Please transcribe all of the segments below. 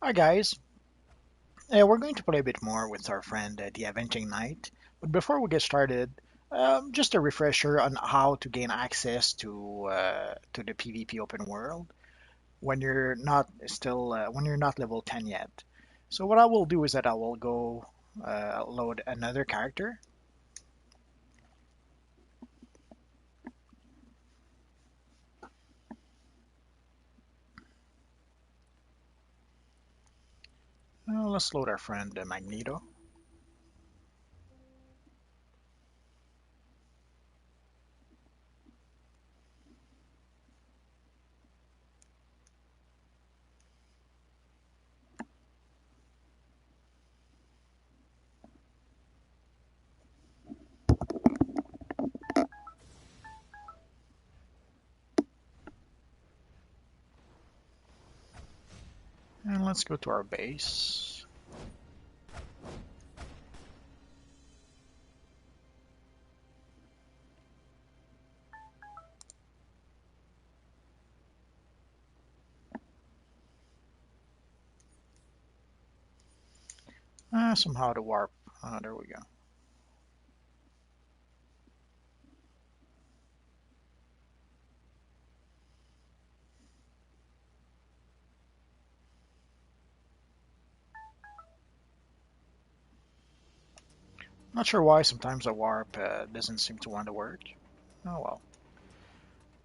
Hi guys, we're going to play a bit more with our friend the Avenging Knight. But before we get started, just a refresher on how to gain access to the PvP open world when you're not level 10 yet. So what I will do is that I will go load another character. Let's load our friend Magneto. And let's go to our base. Somehow the warp. There we go. Not sure why sometimes the warp doesn't seem to want to work. Oh well.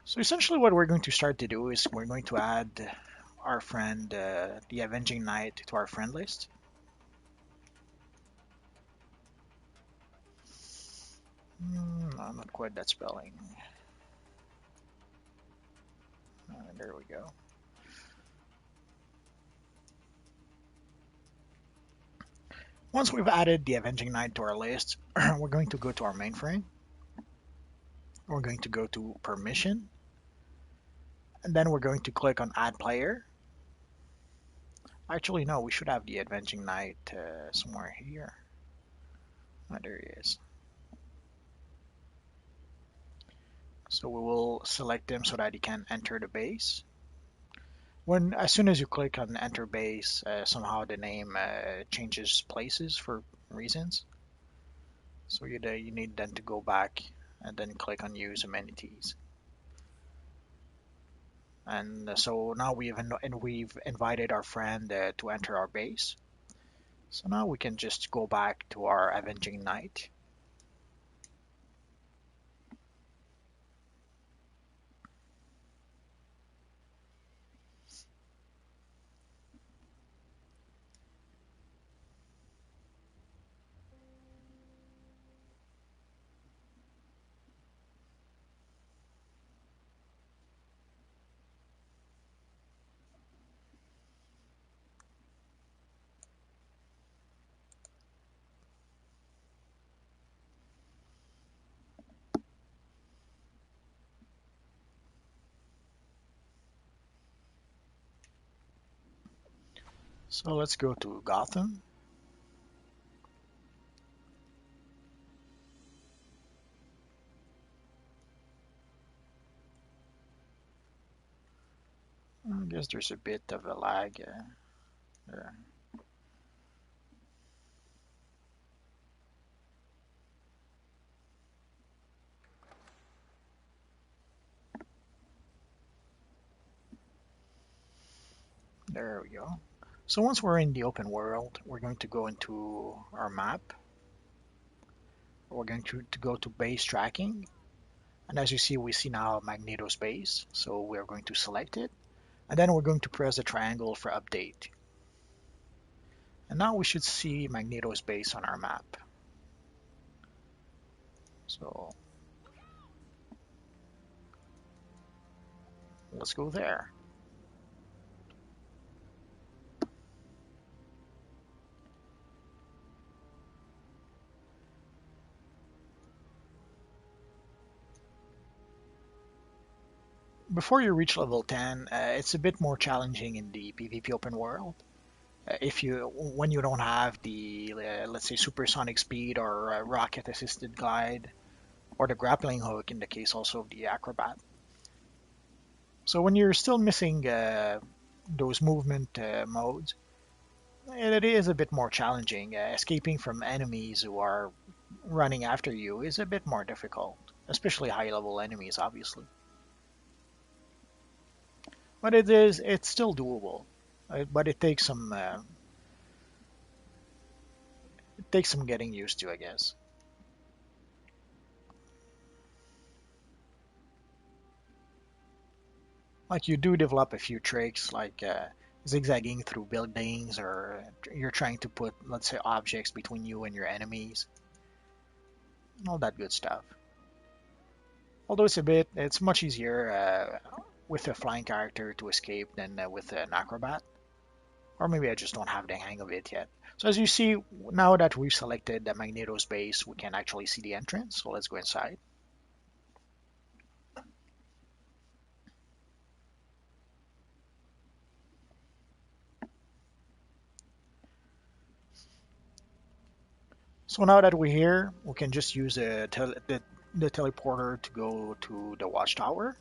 So essentially what we're going to start to do is we're going to add our friend, the Avenging Knight, to our friend list. No, not quite that spelling. There we go. Once we've added the Avenging Knight to our list, we're going to go to our mainframe. We're going to go to Permission, and then we're going to click on Add Player. Actually, no, we should have the Avenging Knight somewhere here. Oh, there he is. So we will select him so that he can enter the base. As soon as you click on enter base, somehow the name changes places for reasons. So you need then to go back and then click on use amenities. And so now we've invited our friend to enter our base. So now we can just go back to our Avenging Knight. So let's go to Gotham. I guess there's a bit of a lag there. There we go. So once we're in the open world, we're going to go into our map. We're going to go to base tracking. And as you see, we see now Magneto's base. So we're going to select it. And then we're going to press the triangle for update. And now we should see Magneto's base on our map. So let's go there. Before you reach level 10, it's a bit more challenging in the PvP open world. If you When you don't have the let's say supersonic speed or rocket assisted glide or the grappling hook in the case also of the acrobat. So when you're still missing those movement modes, it is a bit more challenging. Escaping from enemies who are running after you is a bit more difficult, especially high-level enemies, obviously. But it's still doable. But it takes some getting used to, I guess. Like you do develop a few tricks, like zigzagging through buildings, or you're trying to put, let's say, objects between you and your enemies, and all that good stuff. Although it's much easier with a flying character to escape than with an acrobat. Or maybe I just don't have the hang of it yet. So as you see, now that we've selected the Magneto's base, we can actually see the entrance. So let's go inside. So now that we're here, we can just use the teleporter to go to the watchtower.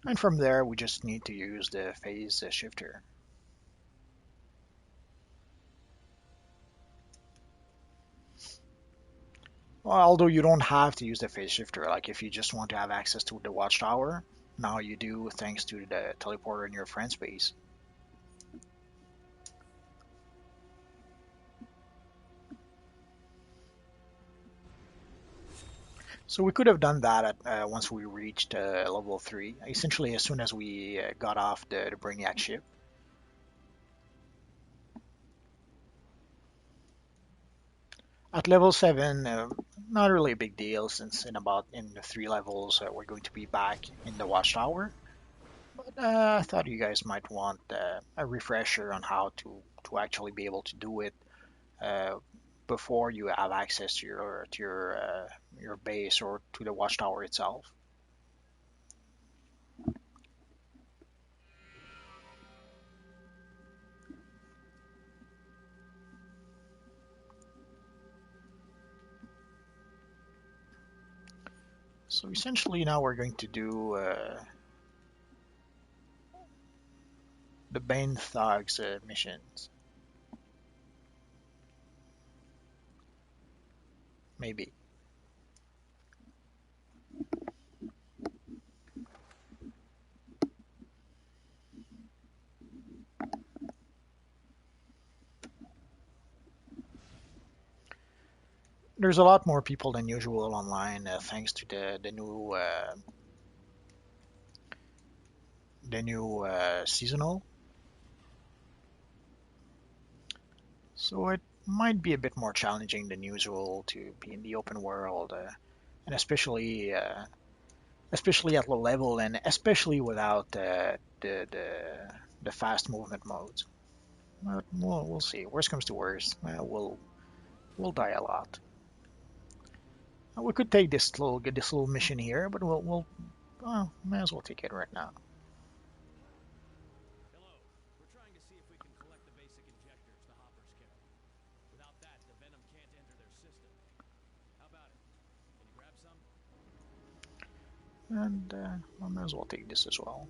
And from there, we just need to use the phase shifter. Well, although you don't have to use the phase shifter, like if you just want to have access to the watchtower, now you do thanks to the teleporter in your friend's base. So we could have done that once we reached level 3, essentially as soon as we got off the Brainiac ship. At level 7, not really a big deal since in 3 levels we're going to be back in the watchtower. But I thought you guys might want a refresher on how to actually be able to do it uh, before you have access to your base or to the watchtower itself. So essentially now we're going to do the Bane Thugs missions. Maybe. There's a lot more people than usual online thanks to the new seasonal. So it might be a bit more challenging than usual to be in the open world, and especially at low level, and especially without the fast movement modes. But we'll see. Worst comes to worst, we'll die a lot. We could take this little mission here, but well, may as well take it right now. Hello. We're trying to see if we can collect the basic injectors the hoppers carry. Without that, the venom can't enter their system. How about it? Can you grab some? And I may as well take this as well.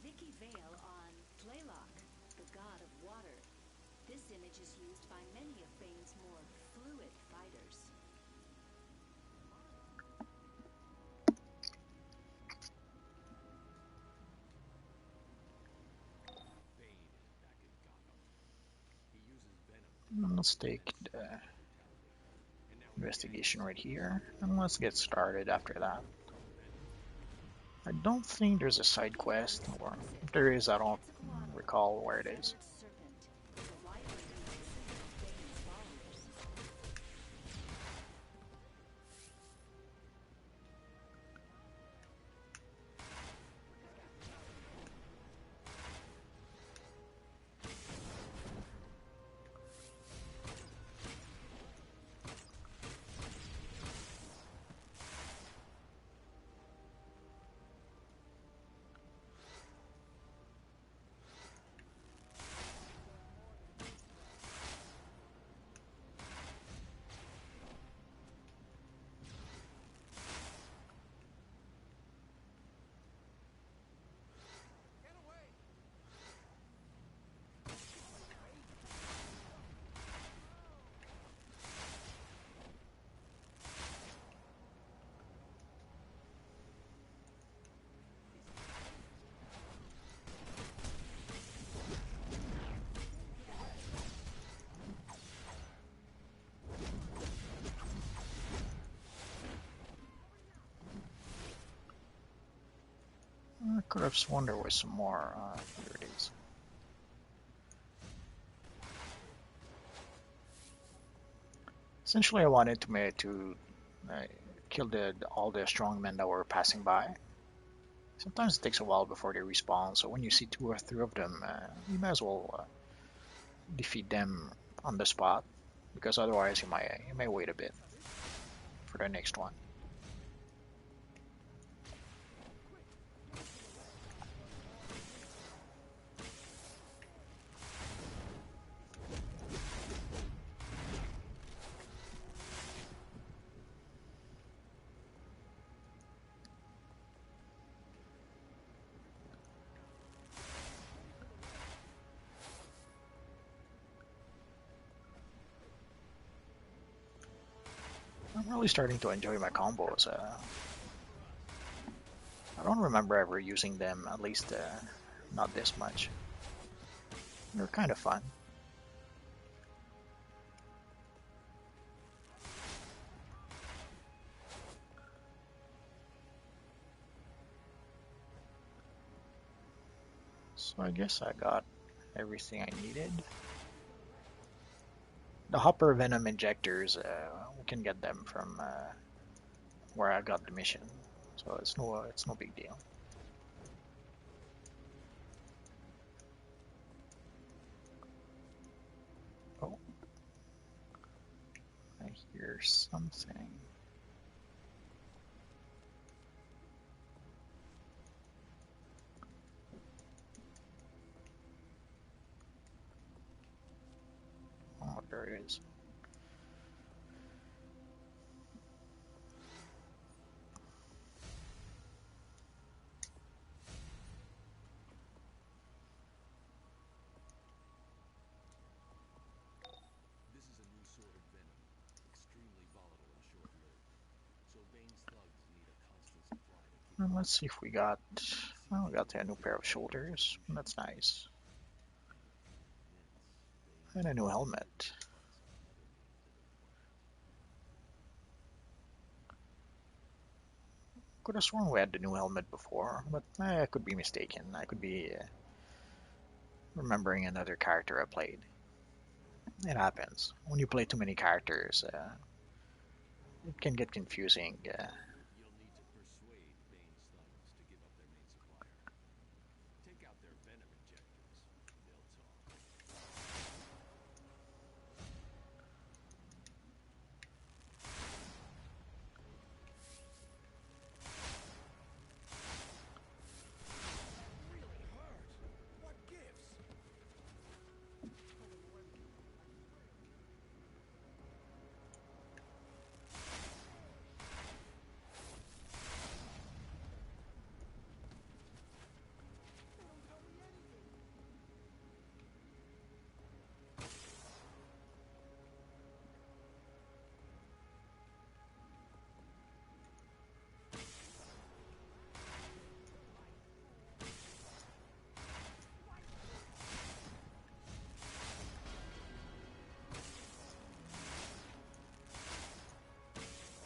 Vicky Vale on Playlock, the god of water. This image is used by many of Bane's more fluid fighters. Bane is back in Gotham. He uses venom. Let's take the And now investigation right here, and let's get started after that. I don't think there's a side quest, or if there is, I don't recall where it is. Desert Serpent, the widely used symbol of Bane's followers. could have sworn there was some more. Here it is. Essentially, I wanted to kill all the strong men that were passing by. Sometimes it takes a while before they respawn, so when you see two or three of them, you might as well defeat them on the spot, because otherwise you might wait a bit for the next one. I'm really starting to enjoy my combos. I don't remember ever using them, at least not this much. They're kind of fun. So I guess I got everything I needed. The hopper venom injectors, we can get them from where I got the mission, so it's no big deal. Oh, I hear something. Oh, there it is. This is a new sort of venom, extremely volatile and short-lived. So Bane's thugs need a constant supply to keep And up. let's see if we got. Oh, we got a new pair of shoulders. That's nice. And a new helmet. Could have sworn we had the new helmet before, but I could be mistaken. I could be remembering another character I played. It happens. When you play too many characters, it can get confusing. You'll need to persuade Bane's thugs to give up their main supplier. Take out their venom injectors. They'll talk. Really hurt. What gives?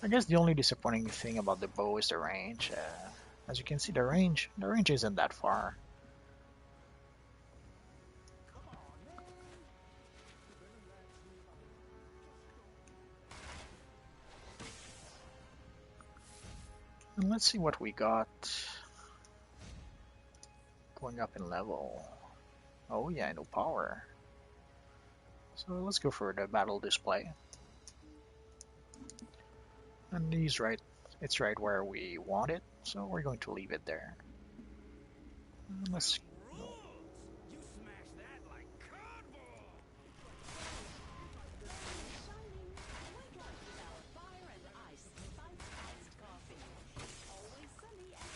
I guess the only disappointing thing about the bow is the range. As you can see, the range isn't that far. And let's see what we got going up in level. Oh yeah, no power. So let's go for the battle display. And it's right where we want it, so we're going to leave it there. And let's go. You smash that like cardboard! Shining, wake up with our fire and ice spiced iced coffee. It's always sunny at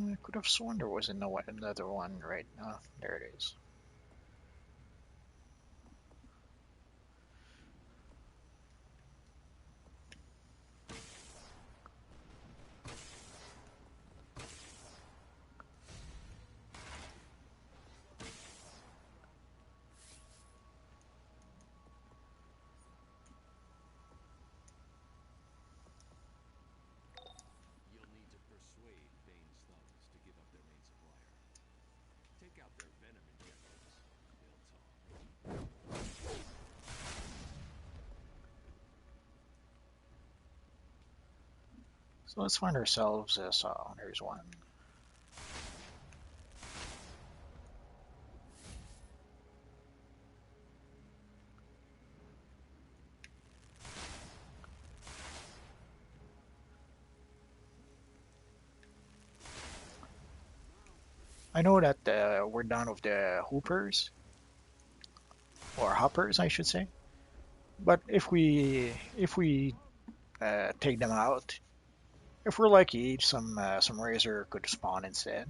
$1. I could have sworn there was another one right now. There it is. So let's find ourselves as there's one. I know that we're done with the hoopers or hoppers, I should say. But if we take them out, if we're lucky, some razor could spawn instead.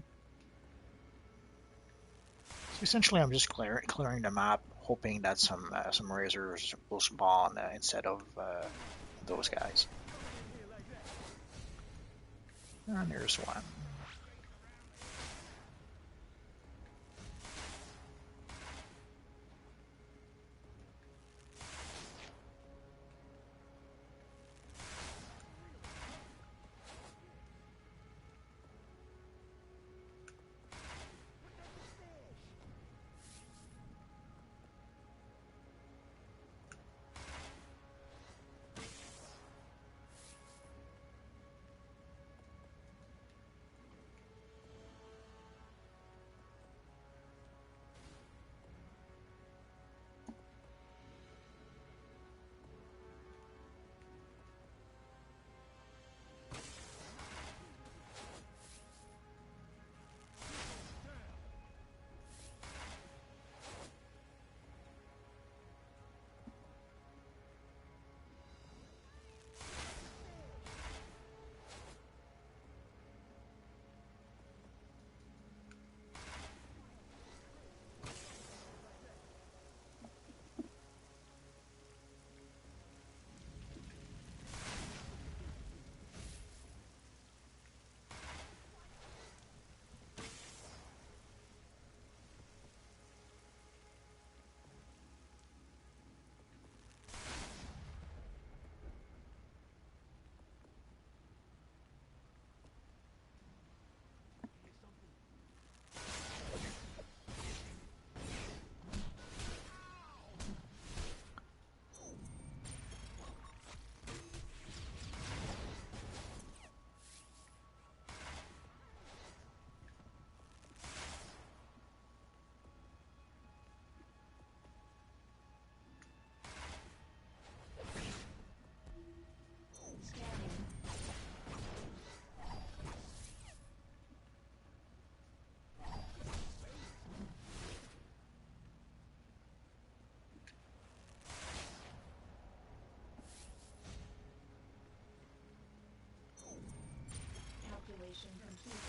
So essentially, I'm just clearing the map, hoping that some razors will spawn instead of those guys. And there's one. Calculation completed.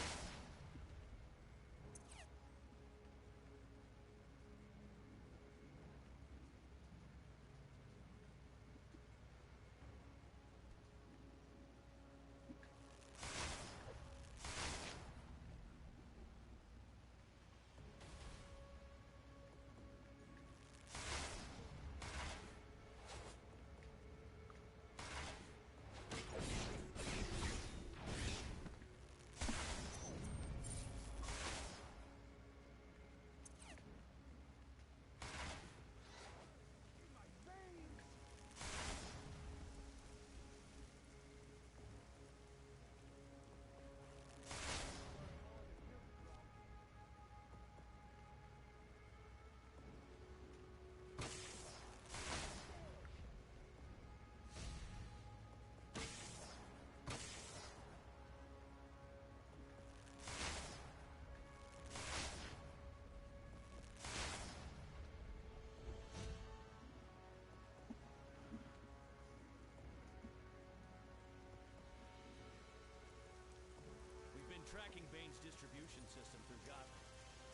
We've been tracking Bane's distribution system through Gotham.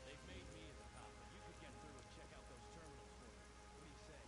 They've made me the cop, but you could get through and check out those terminals for me. What do you say?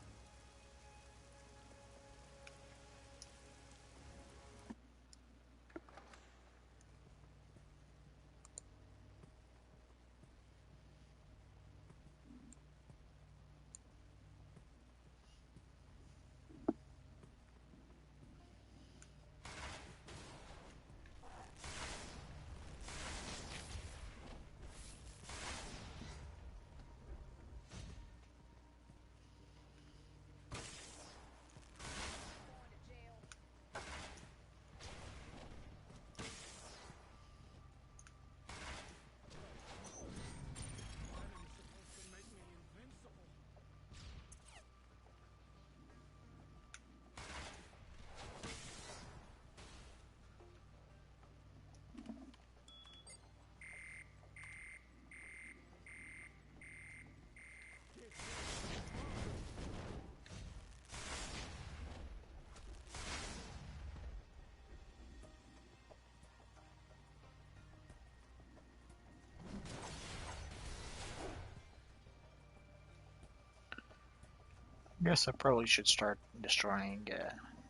guess I probably should start destroying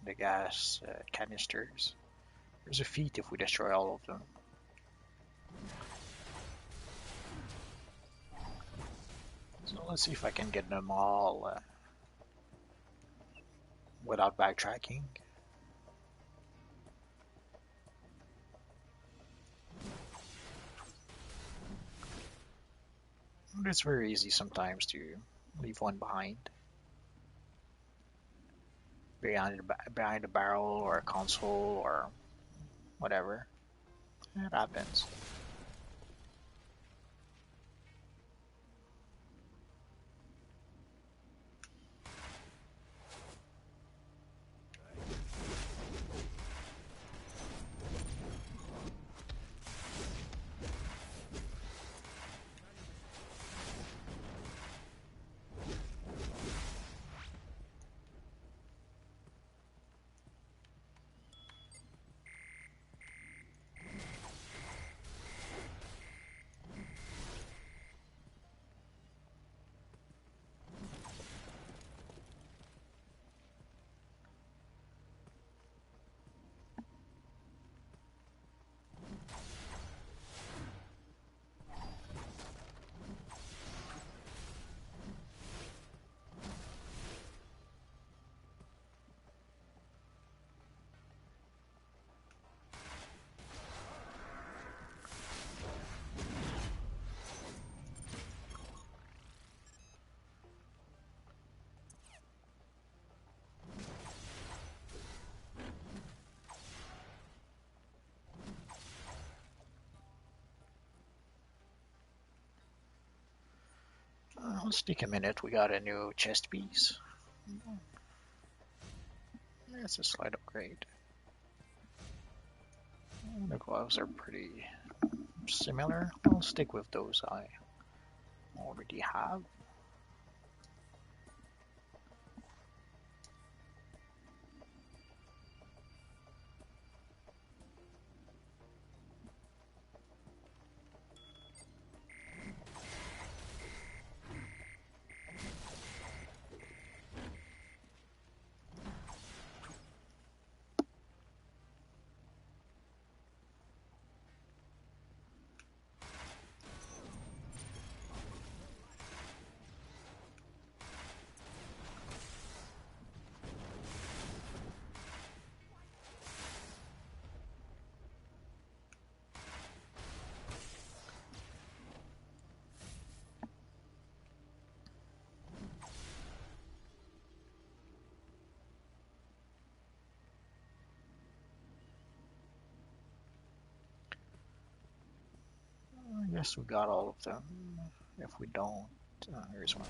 the gas canisters. There's a feat if we destroy all of them. So let's see if I can get them all without backtracking. It's very easy sometimes to leave one behind a barrel or a console or whatever. It happens. Let's take a minute. We got a new chest piece. That's a slight upgrade. The gloves are pretty similar. I'll stick with those I already have. I guess we got all of them. If we don't, here's one.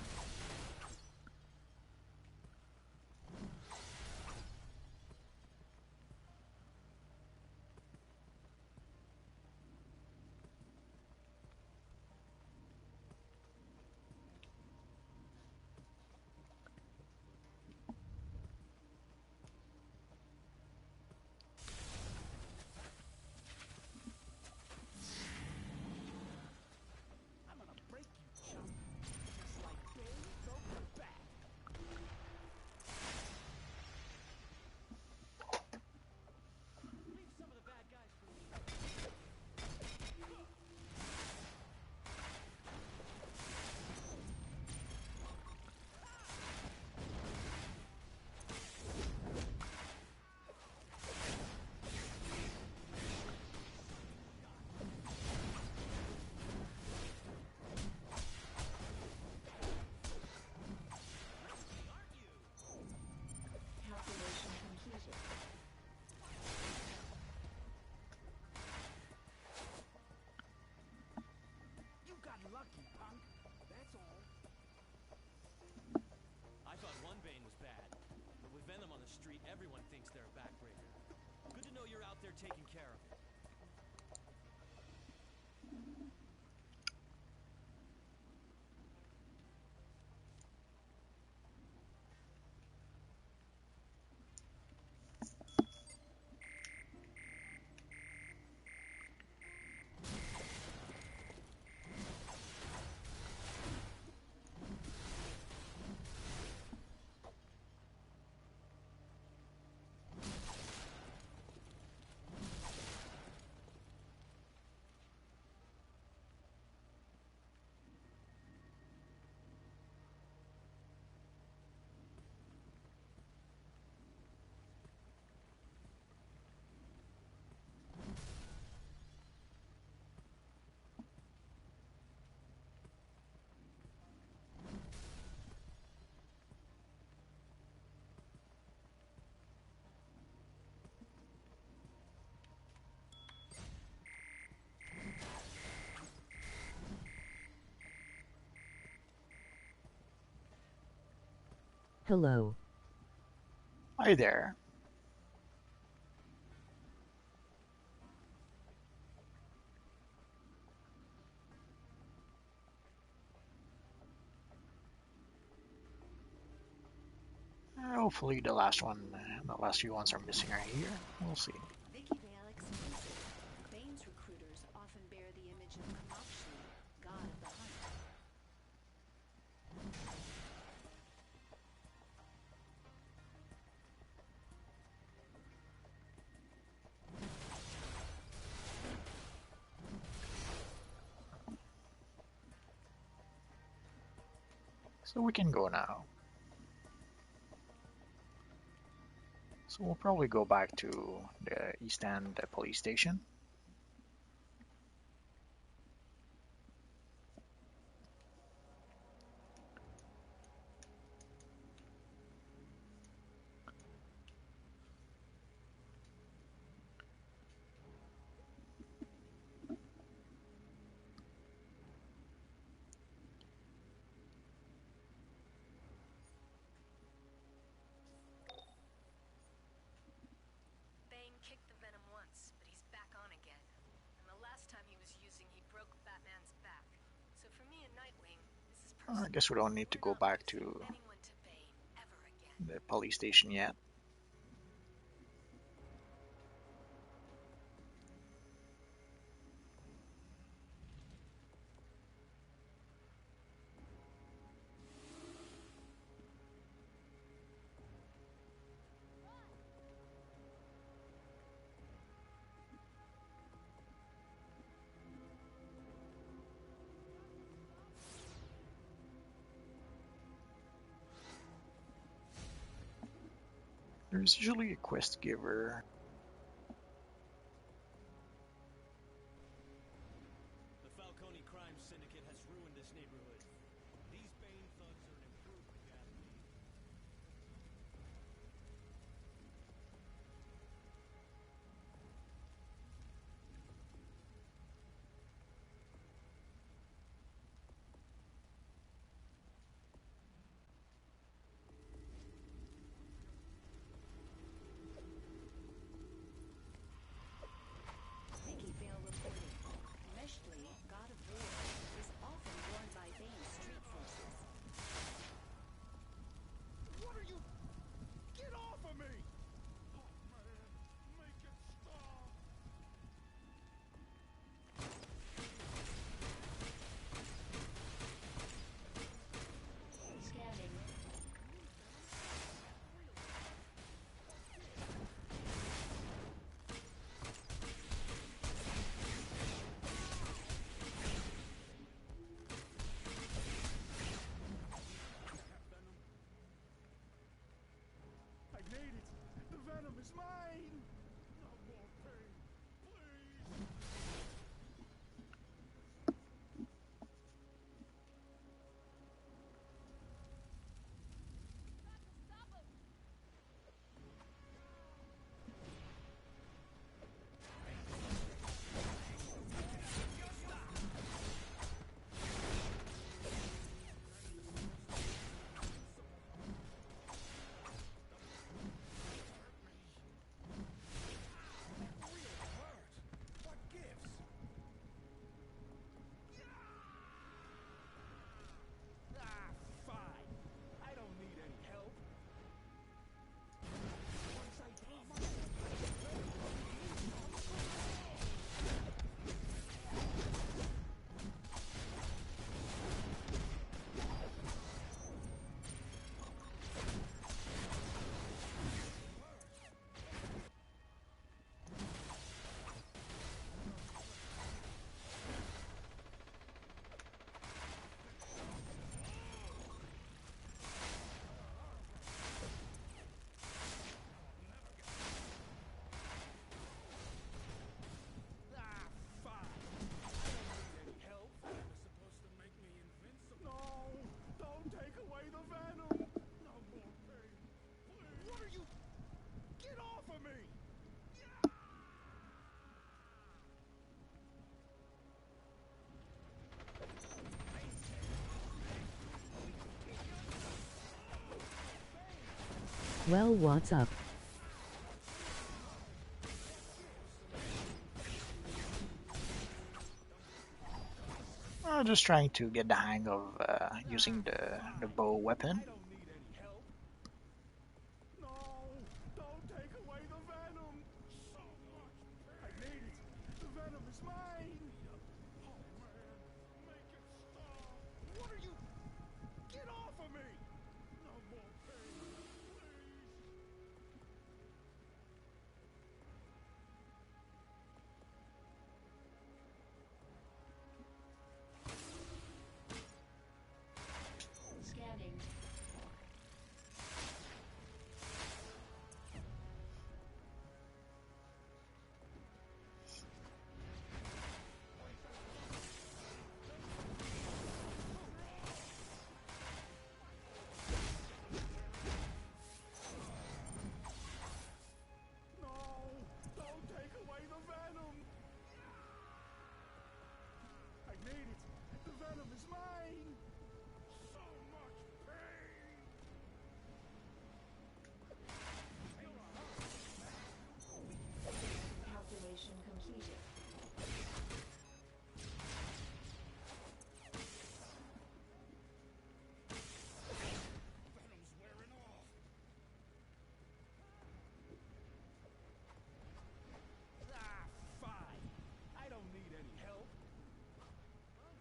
I'm gonna break you, chump. Just like Billy broke your back. Leave some of the bad guys for me. Calculation completed. You got lucky, punk. That's all. I thought one Bane was bad, but with Venom on the street, everyone thinks they're a backbreaker. Good to know you're out there taking care of it. Hello. Hi there. Hopefully the last few ones are missing right here. We'll see. Vicky Vale exclusive. Bane's recruiters often bear the image of Kamakshi, god of the hunt. So we can go now. So we'll probably go back to the East End police station. Bane kicked the venom once, but he's back on again. And the last time he was using, he broke Batman's back. So for me and Nightwing, this is I personal. guess we don't need to We're go not back losing to anyone to Bane ever again. the police station yet. There's usually a quest giver. The Falcone crime syndicate has ruined this neighborhood. These Bane thugs are an improvement, Gatsby. Vicky Vale reported. Meshley, god of war, is often worn by Bane's street forces. What are you? Get off of me! Oh man, make it stop! Scanning. I made it! The venom is mine! No more pain, please! Well, what's up? Just trying to get the hang of using the bow weapon. I don't need any help. No, don't take away the venom. So much pain. I made it. The venom is mine. Oh man, make it stop. What are you? Get off of me. No more pain, please. Scanning. No, don't take away the venom. I made it. The venom is mine. So much pain. Calculation completed. Venom's wearing off. Ah, fine. I don't need any help. What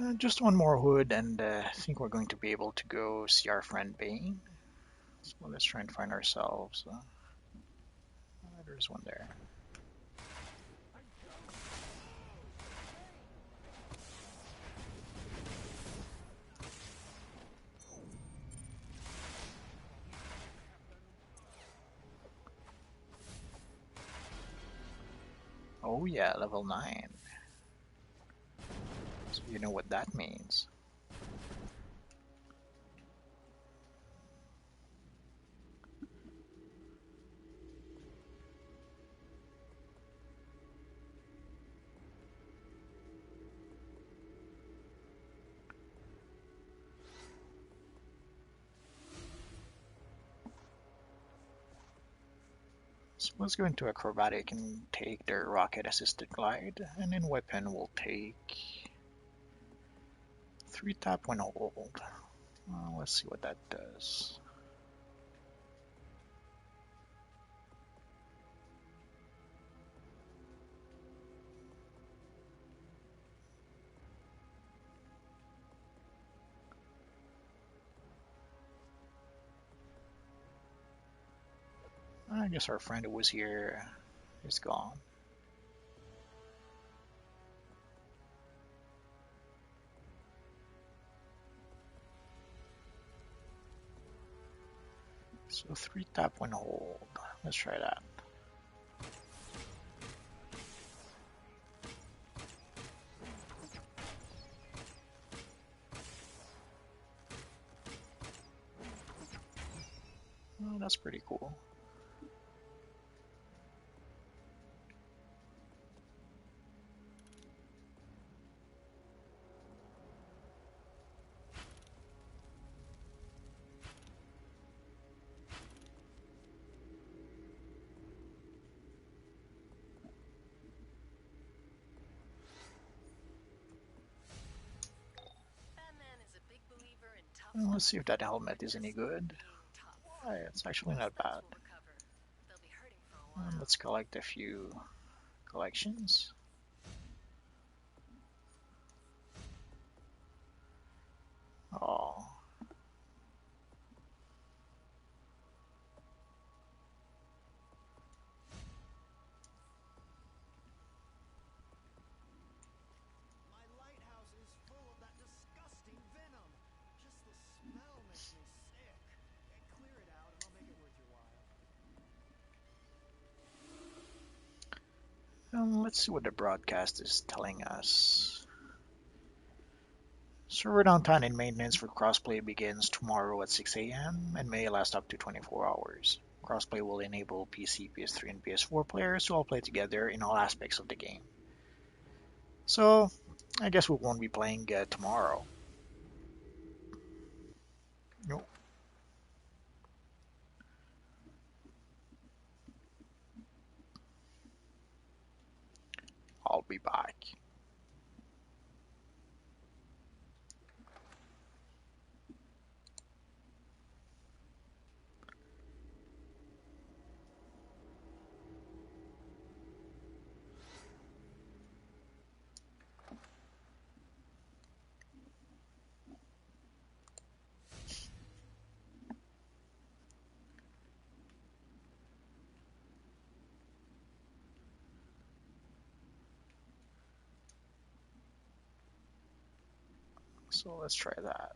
gives? Just one more hood, and I think we're going to be able to go see our friend Bane. So let's try and find ourselves. There's one there. Oh yeah, level 9. So you know what that means. So let's go into acrobatic and take their rocket assisted glide, and in weapon we'll take 3 tap when hold. Let's see what that does. I guess our friend who was here is gone. So 3 tap when hold. Let's try that. Oh, that's pretty cool. Batman is a big believer in tough Well, let's love. see if that helmet is any good. Being tough. It's actually not Spells bad. will recover. They'll be hurting for a while. Let's collect a few collections. Oh, My lighthouse is full of that disgusting venom. Just the smell makes me sick. Clear it out and I'll make it worth Let's see what the broadcast is telling us. Server downtime and maintenance for crossplay begins tomorrow at 6 a.m. and may last up to 24 hours. Crossplay will enable PC, PS3, and PS4 players to all play together in all aspects of the game. So, I guess we won't be playing tomorrow. No, I'll be back. So let's try that.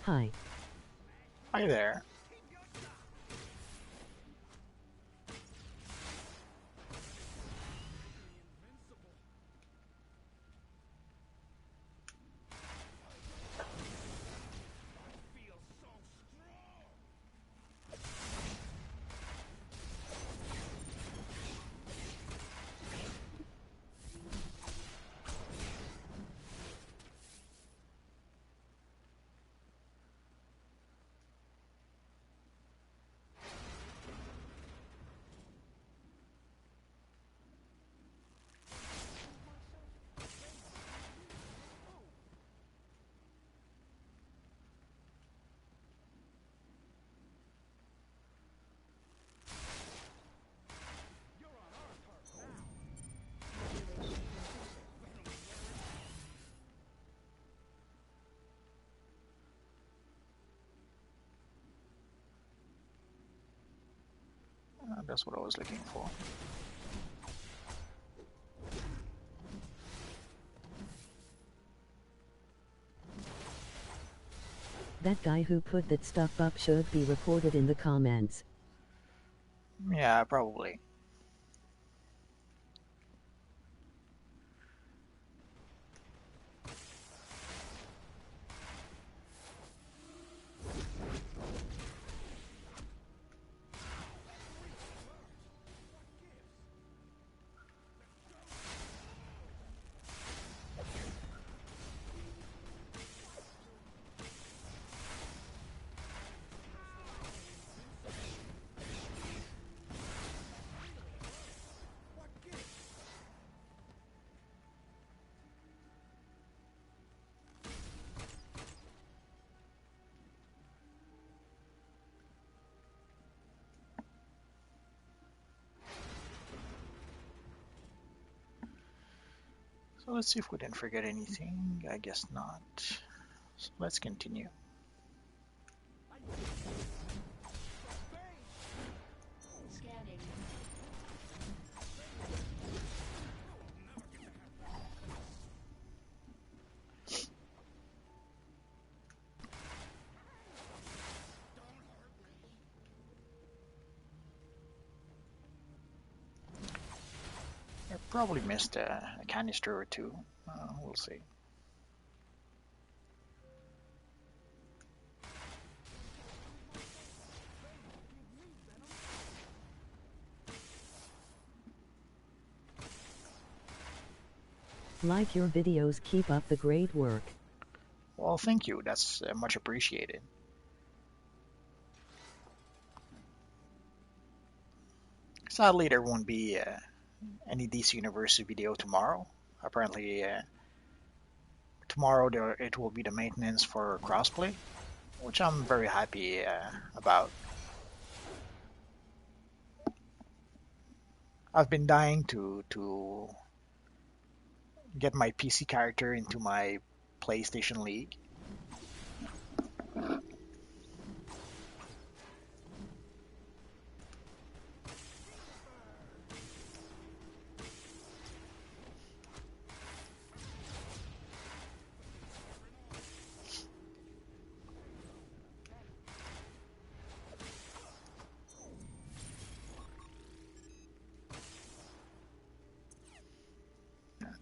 Hi. Hi there. That's what I was looking for. That guy who put that stuff up should be reported in the comments. Yeah, probably. So let's see if we didn't forget anything. I guess not. So let's continue. Scanning. I probably missed a canister or two. We'll see. Like your videos, keep up the great work. Well, thank you. That's much appreciated. Sadly, there won't be any DC Universe video tomorrow. Apparently, tomorrow it will be the maintenance for crossplay, which I'm very happy about. I've been dying to get my PC character into my PlayStation League.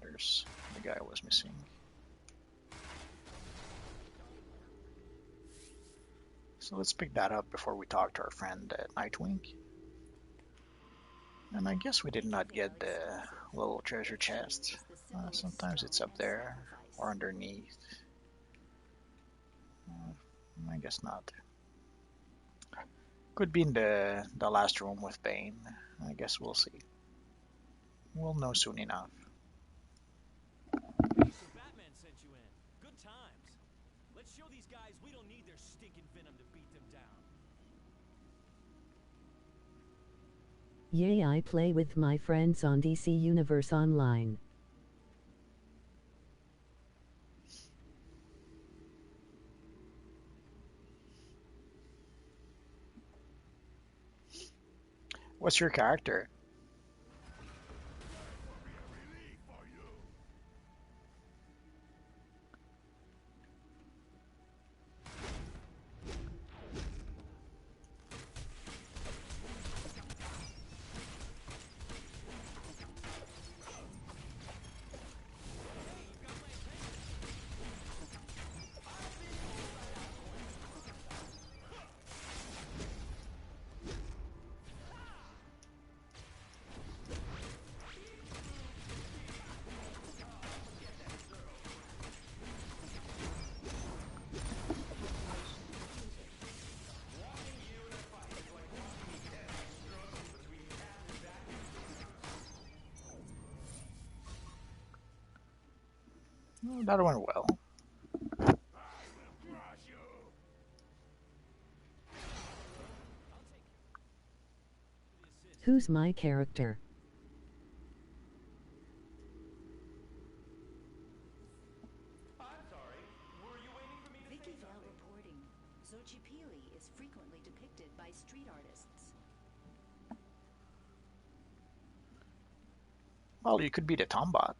There's the guy I was missing. So let's pick that up before we talk to our friend Nightwing. And I guess we did not get the little treasure chest. Sometimes it's up there or underneath. I guess not. Could be in the last room with Bane. I guess we'll see. We'll know soon enough. Hey, so Batman sent you in. Good times. Let's show these guys we don't need their stinking venom to beat them down. Yay, I play with my friends on DC Universe Online. What's your character? Oh, that went well. Who's my character? Vicky Vale reporting. Xochipilli is frequently depicted by street artists. Well, you could be the Tombot.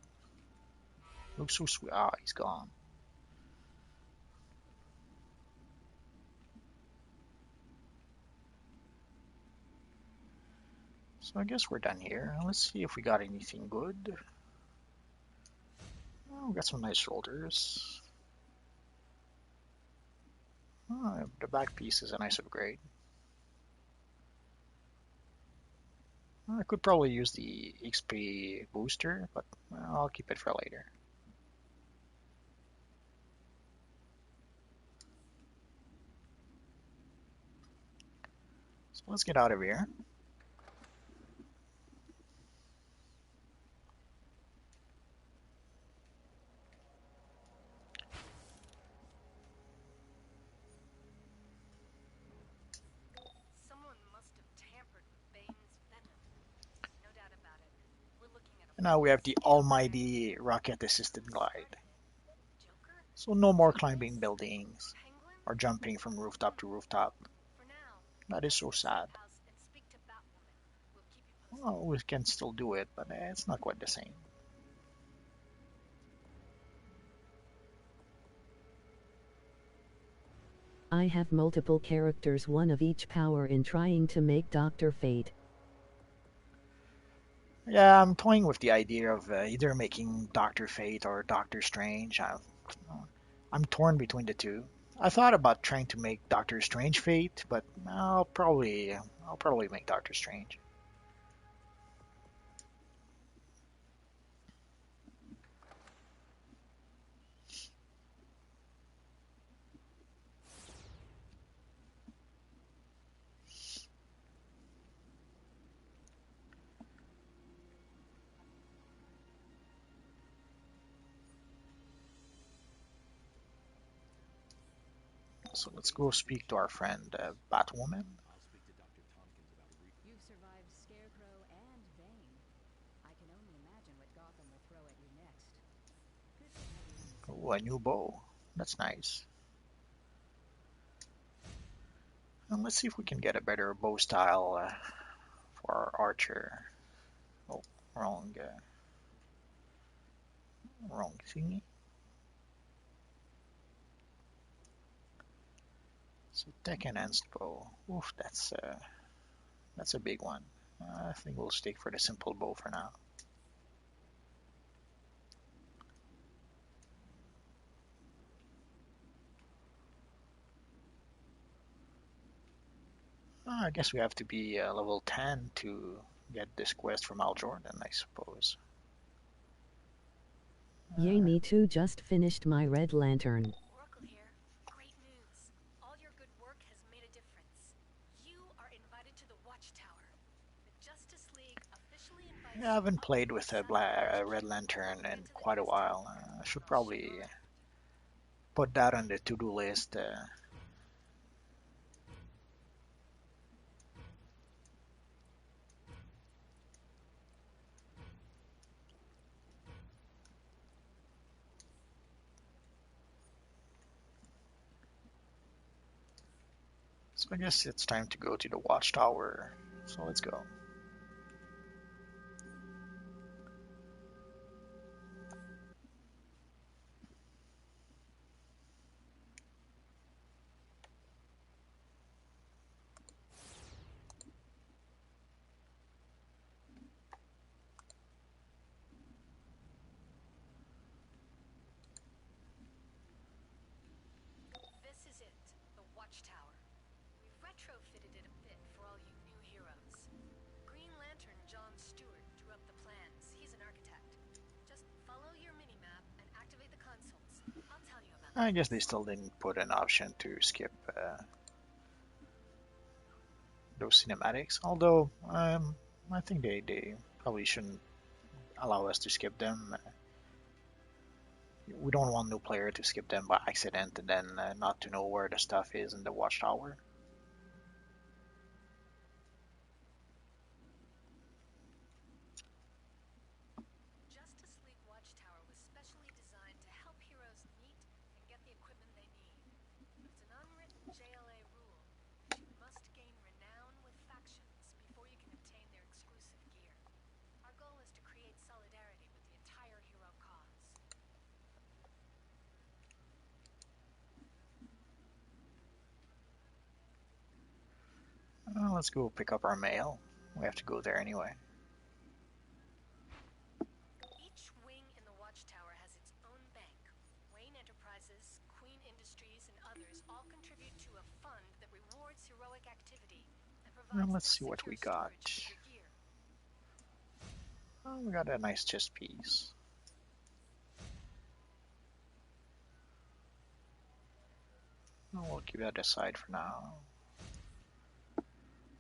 Looks so sweet. Ah, he's gone. So I guess we're done here. Let's see if we got anything good. Oh, we got some nice shoulders. Oh, the back piece is a nice upgrade. I could probably use the XP booster, but I'll keep it for later. So let's get out of here. Someone must have tampered with Bane's venom. No doubt about it. We're looking at a now we have the almighty rocket-assisted glide. Joker? So no more climbing buildings Penguin? or jumping from rooftop to rooftop. For now, That is so head to the sad. safe house and speak to Batwoman. We'll keep you posted. Well, we can still do it, but it's not quite the same. I have multiple characters, one of each power, in trying to make Dr. Fate. Yeah, I'm toying with the idea of either making Doctor Fate or Doctor Strange. I'm torn between the two. I thought about trying to make Doctor Strange Fate, but I'll probably make Doctor Strange. So let's go speak to our friend Batwoman. You've survived Scarecrow and Bane. I can only imagine what Gotham will throw at you next. Good to have you on the team. Ooh, a new bow. That's nice. And let's see if we can get a better bow style for our archer. Oh, wrong thingy. So tech enhanced bow. Oof, that's a big one. I think we'll stick for the simple bow for now. I guess we have to be level 10 to get this quest from Al Jordan, I suppose. Yay, me too, just finished my Red Lantern. Oracle here. Great news. All your good work has made a difference. You are invited to the Watchtower. The Justice League officially invites Yeah, I you haven't up played to the with a satellite Red HQ Lantern in into the quite a Interstellar while. Fleet. I should I'll ship probably you around. put that on the to-do list. So I guess it's time to go to the Watchtower. So let's go. This is it, the Watchtower. We've retrofitted it a bit for all you new heroes. Green Lantern John Stewart drew up the plans. He's an architect. Just follow your mini-map and activate the consoles. I'll tell you about I the guess they rest. still didn't put an option to skip those cinematics. Although I think they probably shouldn't allow us to skip them. We don't want new player to skip them by accident and then not to know where the stuff is in the Watchtower. Justice League Watchtower was specially designed to help heroes meet and get the equipment they need. But it's an unwritten JLA rule that you must gain renown with factions before you can obtain their exclusive gear. Our goal is to create solidarity with the entire hero cause. Let's go pick up our mail. We have to go there anyway. Each wing in the Watchtower has its own bank. Wayne Enterprises, Queen Industries, and others all contribute to a fund that rewards heroic activity and Well, provides let's the see what secure we got. storage of your gear. Oh, we got a nice chess piece. We'll keep that aside for now.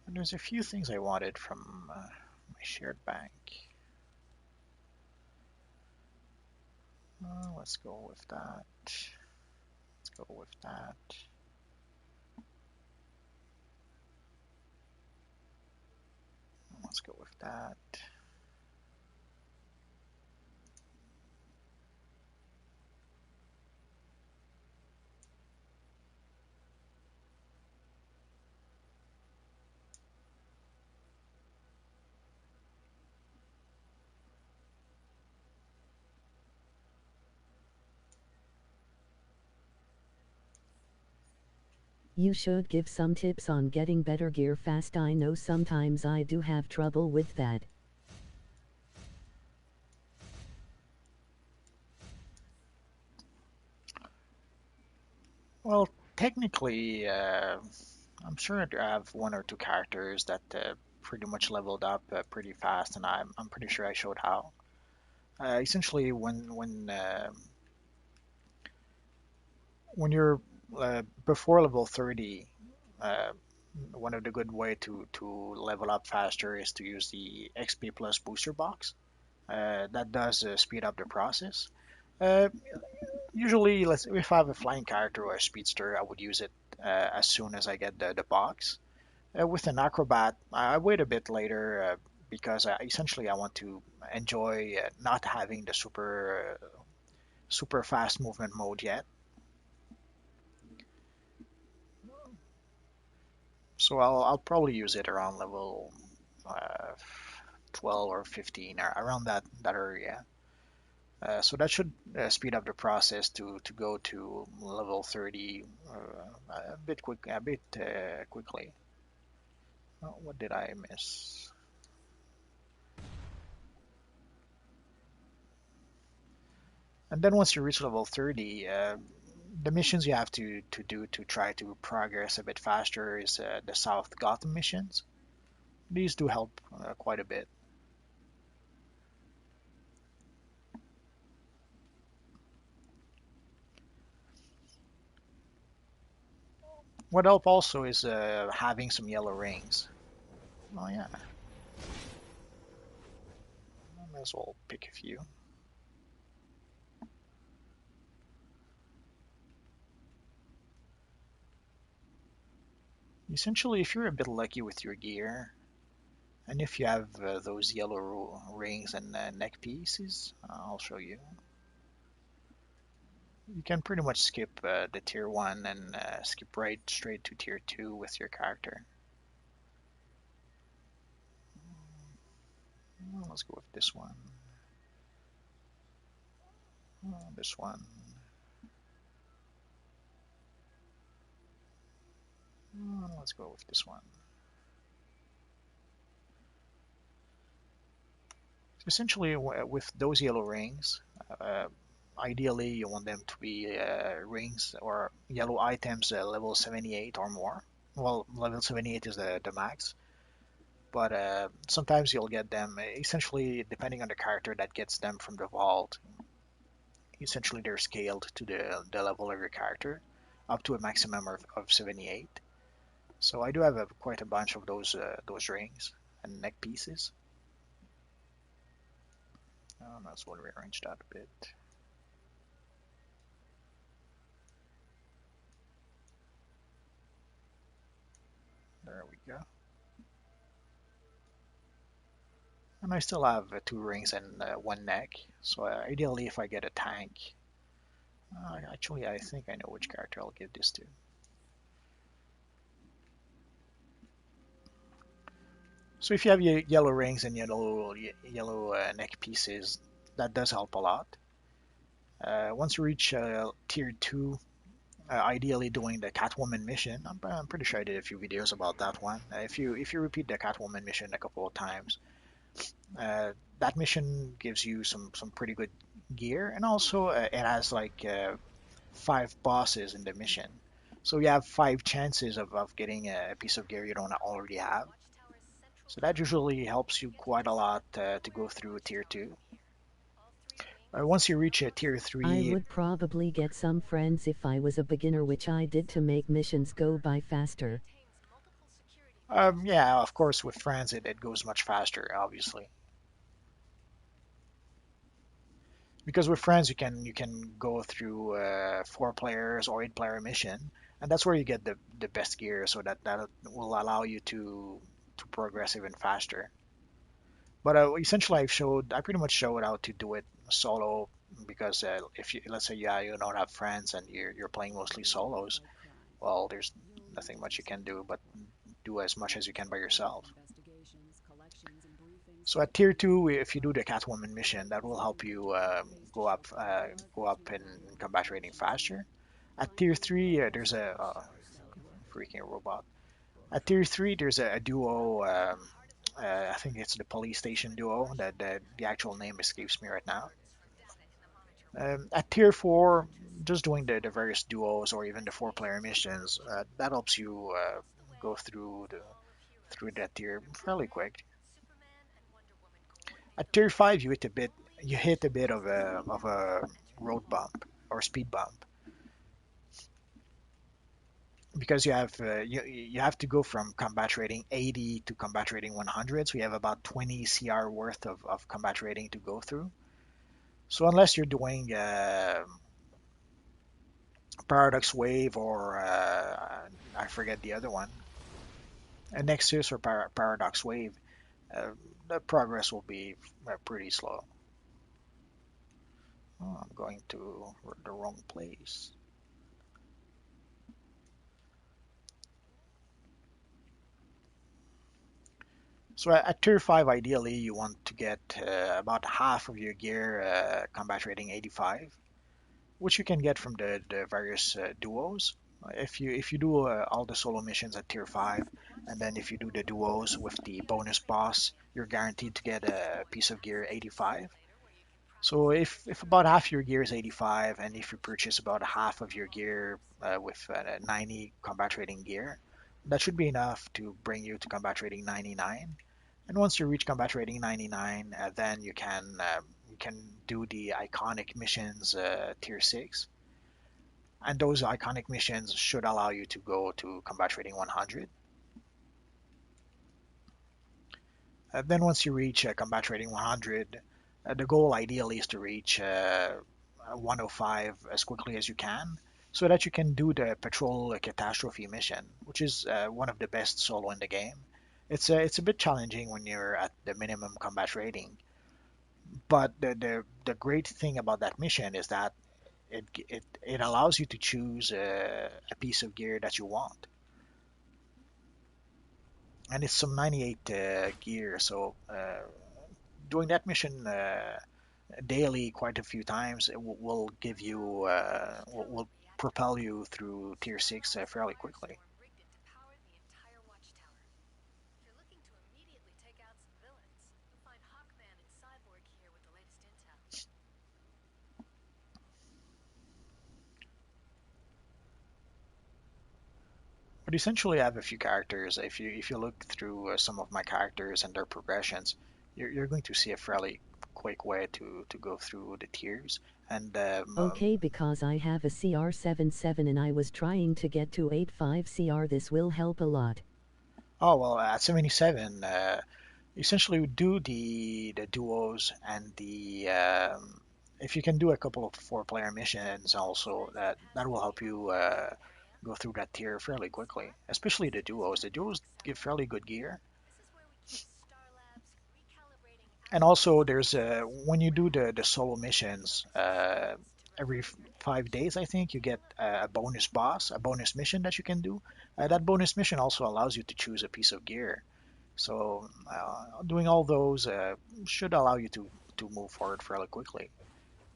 And there's a few things I wanted from my shared bank. Let's go with that. Let's go with that. Let's go with that. You should give some tips on getting better gear fast. I know sometimes I do have trouble with that. Well, technically, I'm sure I have one or two characters that pretty much leveled up pretty fast, and I'm pretty sure I showed how. Essentially, when you're before level 30, uh, one of the good way to level up faster is to use the XP plus booster box. That does speed up the process. Uh, Usually, if I have a flying character or a speedster, I would use it as soon as I get the box. With an acrobat, I wait a bit later because essentially I want to enjoy not having the super fast movement mode yet. So I'll probably use it around level uh, 12 or 15 or around that area. So that should speed up the process to go to level 30 a bit quickly. What did I miss? And then once you reach level 30, the missions you have to do to try to progress a bit faster is the South Gotham missions. These do help quite a bit. What help also is having some yellow rings. Oh yeah, I might as well pick a few. Essentially, if you're a bit lucky with your gear, and if you have those yellow rings and neck pieces, I'll show you. You can pretty much skip the tier 1 and skip right straight to tier 2 with your character. Let's go with this one. This one. Let's go with this one. So essentially, with those yellow rings, uh, ideally you want them to be rings or yellow items level 78 or more. Well, level 78 is the max, but sometimes you'll get them essentially depending on the character that gets them from the vault. Essentially, they're scaled to the level of your character up to a maximum of 78. So I do have quite a bunch of those rings and neck pieces. Might as well rearrange that a bit. There we go. And I still have two rings and one neck. So ideally, if I get a tank, actually, I think I know which character I'll give this to. So if you have your yellow rings and yellow neck pieces, that does help a lot. Once you reach tier 2, ideally doing the Catwoman mission, I'm pretty sure I did a few videos about that one. If you repeat the Catwoman mission a couple of times, that mission gives you some pretty good gear, and also it has like 5 bosses in the mission. So you have 5 chances of getting a piece of gear you don't already have. Watchtower's central So that control usually room. helps you Get the quite a rest of lot the gear to go through tier located 2. here. All 3 Once wings you will reach a house tier I 3, would probably get some friends if I was a beginner, which I did to make missions go by faster. contains multiple security measures. yeah, of course with friends it goes much faster, obviously. Because with friends you can go through 4 players or 8 player mission, and that's where you get the best gear, so that will allow you to progress even faster. But essentially, I pretty much showed how to do it solo because if you let's say yeah you don't have friends and you're playing mostly solos, well there's nothing much you can do but do as much as you can by yourself. So at tier 2, if you do the Catwoman mission, that will help you go up in combat rating faster. At tier 3, there's a freaking robot. At tier 3, there's a duo. I think it's the police station duo. That the actual name escapes me right now. At tier 4, just doing the various duos or even the four-player missions, that helps you go through that tier fairly quick. At tier 5, you hit a bit of a road bump or speed bump because you have to go from combat rating 80 to combat rating 100, so you have about 20 CR worth of combat rating to go through. So unless you're doing Paradox Wave or I forget the other one, a Nexus or Paradox Wave, uh, the progress will be pretty slow. Oh, I'm going to the wrong place. So at tier 5, ideally, you want to get about half of your gear combat rating 85, which you can get from the various duos. If you do all the solo missions at tier 5, and then if you do the duos with the bonus boss, you're guaranteed to get a piece of gear 85. So if about half your gear is 85, and if you purchase about half of your gear with 90 combat rating gear, that should be enough to bring you to combat rating 99. And once you reach combat rating 99, then you can do the iconic missions tier 6. And those iconic missions should allow you to go to combat rating 100. Then once you reach combat rating 100, the goal ideally is to reach 105 as quickly as you can, so that you can do the patrol catastrophe mission, which is one of the best solo in the game. It's a bit challenging when you're at the minimum combat rating, but the great thing about that mission is that it allows you to choose a piece of gear that you want, and it's some 98 gear. So doing that mission daily quite a few times it will give you will propel you through tier 6 fairly quickly. But essentially, I have a few characters. If you look through some of my characters and their progressions, you're going to see a fairly quick way to go through the tiers. And Okay, because I have a CR 77 and I was trying to get to 85 CR. This will help a lot. oh well, at 77, essentially do the duos and the if you can do a couple of four-player missions also, that will help you go through that tier fairly quickly. Especially the duos. The duos give fairly good gear. And also, there's when you do the solo missions, every 5 days, I think, you get a bonus boss, a bonus mission that you can do. That bonus mission also allows you to choose a piece of gear. So doing all those should allow you to move forward fairly quickly.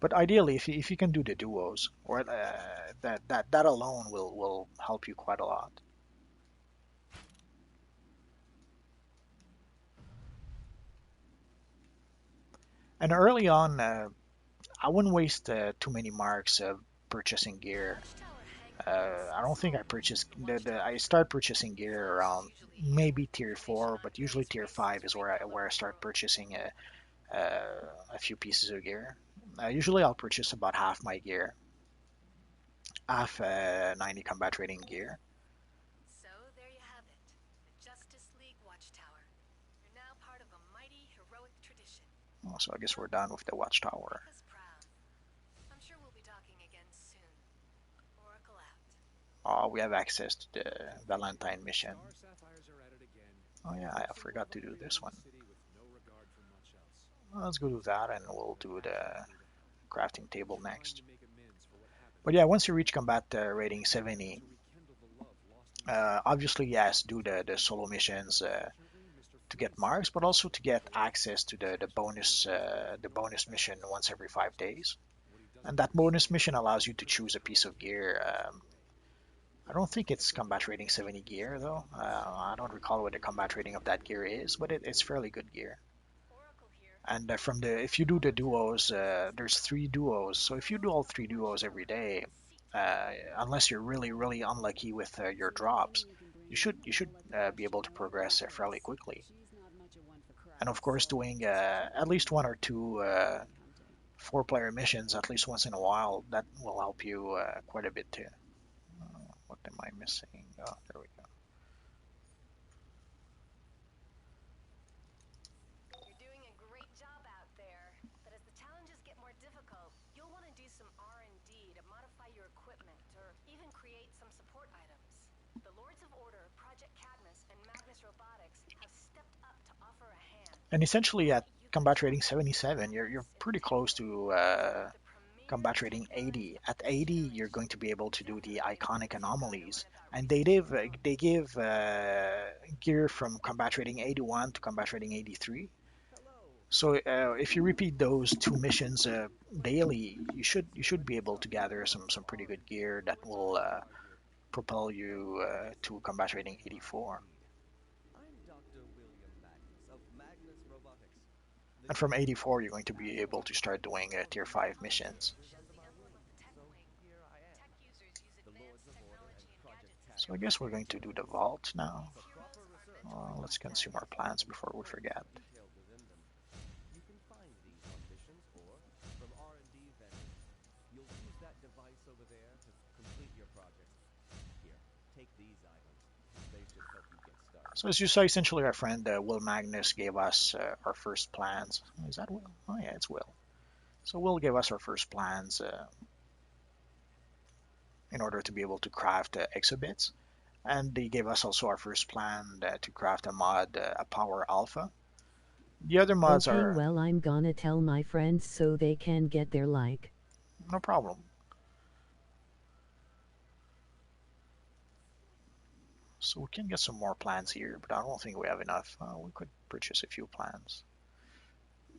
But ideally, if you can do the duos, or that alone will help you quite a lot. And early on, I wouldn't waste too many marks purchasing gear. I don't think I purchased I start purchasing gear around maybe tier 4, but usually tier 5 is where I start purchasing a few pieces of gear. Usually I'll purchase about half my gear, half 90 combat rating gear. So there you have it, the Justice League Watchtower. You're now part of a mighty, heroic tradition. Oh, so I guess we're done with the watchtower. Make us proud. I'm sure we'll be talking again soon. Oracle out. Oh, we have access to the Valentine mission. Oh yeah, I forgot to do this one. Well, let's go do that, and we'll do the crafting table next. But yeah, once you reach combat rating 70, obviously yes, do the solo missions to get marks, but also to get access to the bonus mission once every 5 days. And that bonus mission allows you to choose a piece of gear. I don't think it's combat rating 70 gear though. I don't recall what the combat rating of that gear is, but it's fairly good gear. Oracle here. And from the if you do the duos, there's 3 duos. So if you do all 3 duos every day, unless you're really unlucky with your drops, you should be able to progress fairly quickly. And of course, doing at least 1 or 2 4-player missions at least once in a while, that will help you quite a bit too. What am I missing? Oh, there we go. You're doing a great job out there. But as the challenges get more difficult, you'll want to do some R&D to modify your equipment or even create some support items. The Lords of Order, Project Cadmus, and Magnus Robotics have stepped up to offer a hand. And essentially at You can combat join rating 77, forces you're in pretty the close tech to wing, the premier combat rating 80. technology At of this 80, you're going to generation. be able to do the Definitely iconic think you've got to anomalies, learn about and research. they give gear from combat rating 81 to combat rating 83. So if you repeat those 2 missions daily, you should be able to gather some pretty good gear that will propel you to combat rating 84. I'm Dr. William Magnus of Magnus Robotics. The And from new 84, you're going to fast be able to start doing Tier 5 missions. is under my wing, so here I am. Tech users use The Lords advanced of Order and technology and Project gadgets So I Cadmus guess we're have going to do the generated vault now. for proper research. Let's consume our plans before we forget. Detailed within them. You can find these on missions or from R&D vendors. You'll use that device over there to complete your projects. Here, take these items. They should help you get started. So as you saw, essentially our friend Will Magnus gave us our first plans. Is that Will? Oh yeah, it's Will. So Will gave us our first plans in order to be able to craft exhibits. And he gave us also our first plan to craft a mod, a power alpha. The other mods Okay, are well, I'm gonna tell my friends so they can get their like. no problem. So we can get some more plans here, but I don't think we have enough. We could purchase a few plans,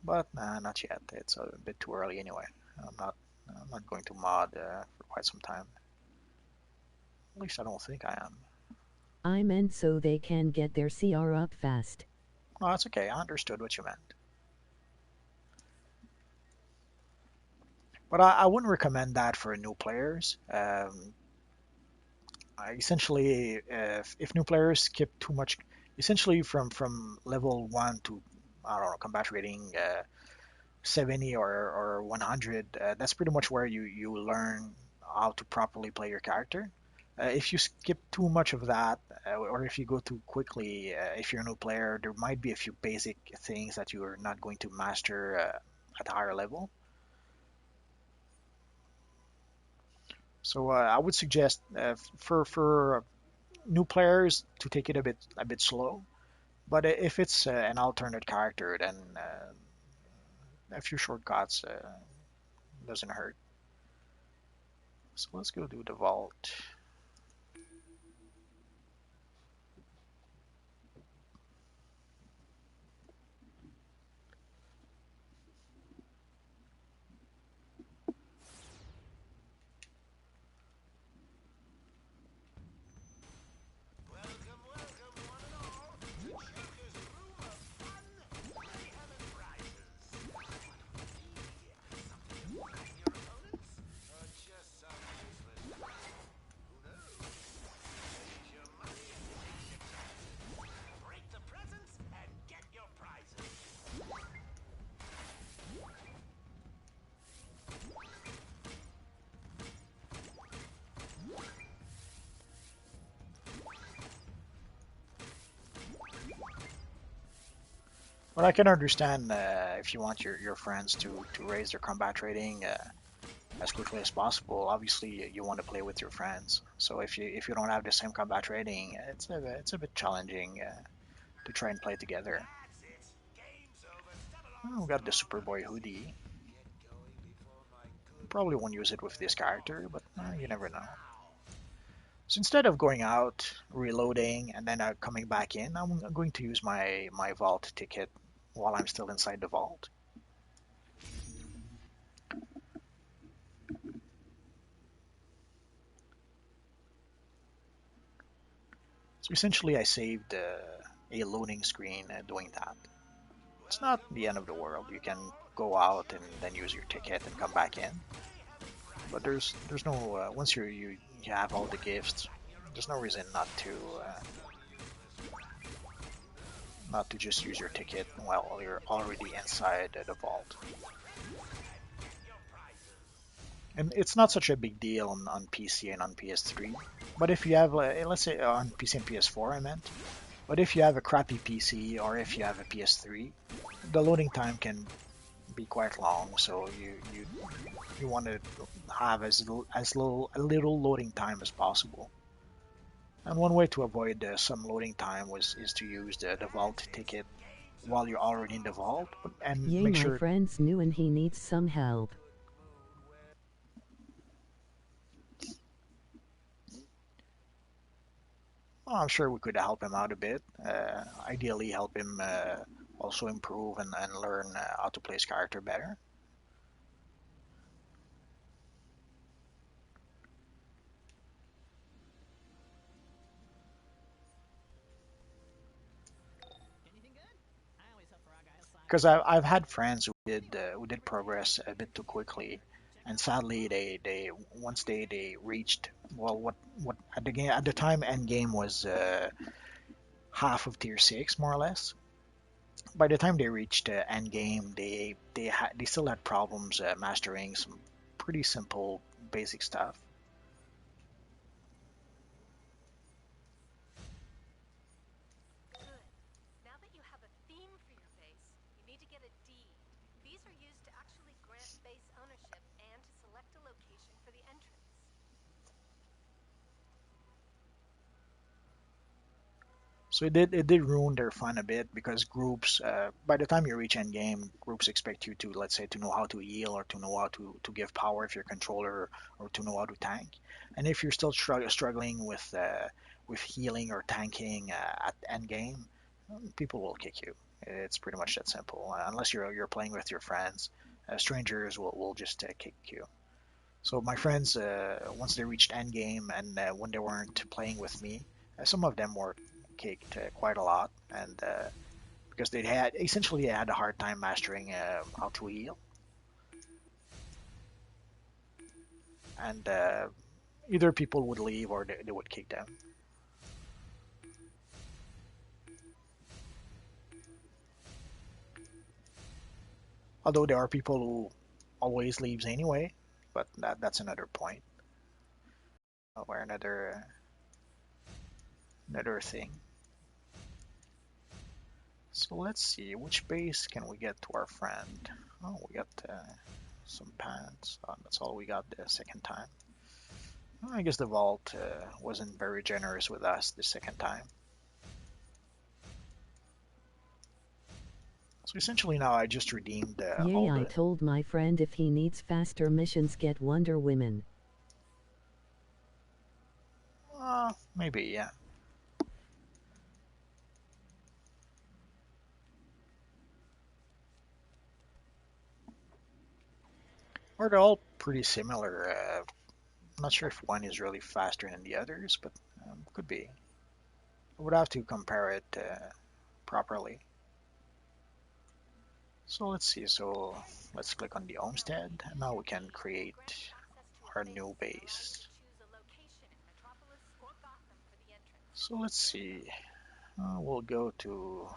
but nah, not yet. It's a bit too early anyway. I'm not going to mod for quite some time. At least I don't think I am. I meant so they can get their CR up fast. No, that's okay. I understood what you meant. But I wouldn't recommend that for new players. Essentially, if new players skip too much, essentially from level 1 to, I don't know, combat rating 70 or 100, that's pretty much where you learn how to properly play your character. If you skip too much of that, or if you go too quickly, if you're a new player, there might be a few basic things that you're not going to master at a higher level. So I would suggest for new players to take it a bit slow. But if it's an alternate character, then a few shortcuts doesn't hurt. So let's go do the vault. Welcome, welcome, one and all, to Joker's Room of Fun, Mayhem, and Prizes. What would it be? Something to frighten your opponents? Or just some useless crap? Who knows? Save your money and take your chances. Break the presents and get your prizes. But I can understand if you want your friends to raise their combat rating as quickly as possible. Obviously, you want to play with your friends. So if you don't have the same combat rating, it's a bit challenging to try and play together. That's it. Game's over. Oh, we got the Superboy hoodie. Get going before my good Probably Lord won't use it with this wears off. character, but That you means never know. now. So instead of going out, reloading, and then coming back in, I'm going to use my vault ticket while I'm still inside the vault. So essentially, I saved a loading screen doing that. It's not the end of the world. You can go out and then use your ticket and come back in. But there's no once you have all the gifts, there's no reason not to just use your ticket while you're already inside the vault. And it's not such a big deal on PC and on PS3. But if you have, let's say on PC and PS4, I meant. But if you have a crappy PC or if you have a PS3, the loading time can be quite long. So you want to have as little loading time as possible. And one way to avoid some loading time is to use the vault ticket while you're already in the vault, and Yay, make my sure. friend's new and he needs some help. Well, I'm sure we could help him out a bit. Ideally, help him also improve and learn how to play his character better. Because I've had friends who did progress a bit too quickly, and sadly they once they reached, well, what at the game at the time end game was half of tier 6 more or less. By the time they reached end game, they still had problems mastering some pretty simple basic stuff. Good. Now that you have a theme for your base, you need to get a deed. These are used to actually grant base ownership and to select a location for the entrance. So it did ruin their fun a bit because groups, by the time you reach end game, groups expect you to, let's say, to know how to heal or to know how to give power if you're a controller, or to know how to tank. And if you're still struggling with healing or tanking at end game, people will kick you. It's pretty much that simple. Unless you're playing with your friends, strangers will just kick you. So my friends, once they reached end game and when they weren't playing with me, some of them were kicked quite a lot, and because they had a hard time mastering how to heal, and either people would leave or they would kick them. Although there are people who always leaves anyway, but that's another point or another thing. So let's see, which base can we get to our friend? Oh, we got some pants. That's all we got the second time. I guess the vault wasn't very generous with us the second time. So essentially now I just redeemed Yay, all I the. told my friend if he needs faster missions get Wonder Women. Maybe, yeah. Or they're all pretty similar. I'm not sure if one is really faster than the others, but could be. I would have to compare it properly. So let's see. So let's click on the homestead, and now we can create Granted access to a our base new allows you base. to choose a location in Metropolis or Gotham for the entrance. So let's see. We'll go to.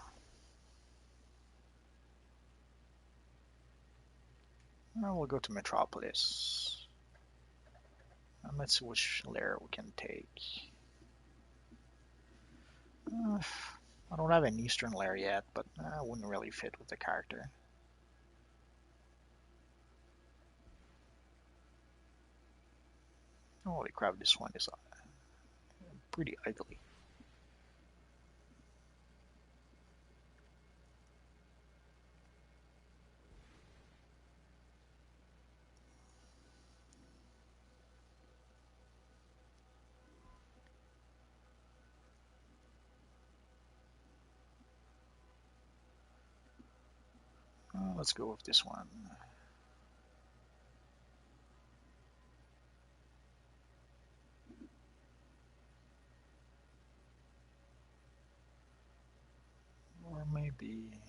We'll go to Metropolis. And let's see which layer we can take. Uh, I don't have an eastern layer yet, but wouldn't really fit with the character. Holy crap, this one is pretty ugly. Let's go with this one. maybe.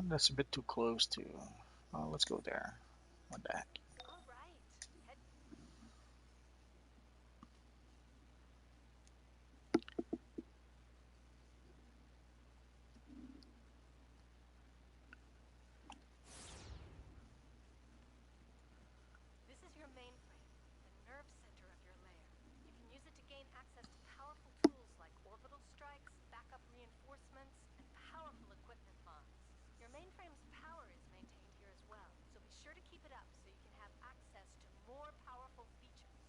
That's a bit too close to. Let's go there. What the heck? All right. Head This is your mainframe, the nerve center of your lair. You can use it to gain access to powerful tools like orbital strikes, backup reinforcements, and powerful equipment mods. Your mainframe's power is maintained here as well, so be sure to keep it up so you can have access to more powerful features.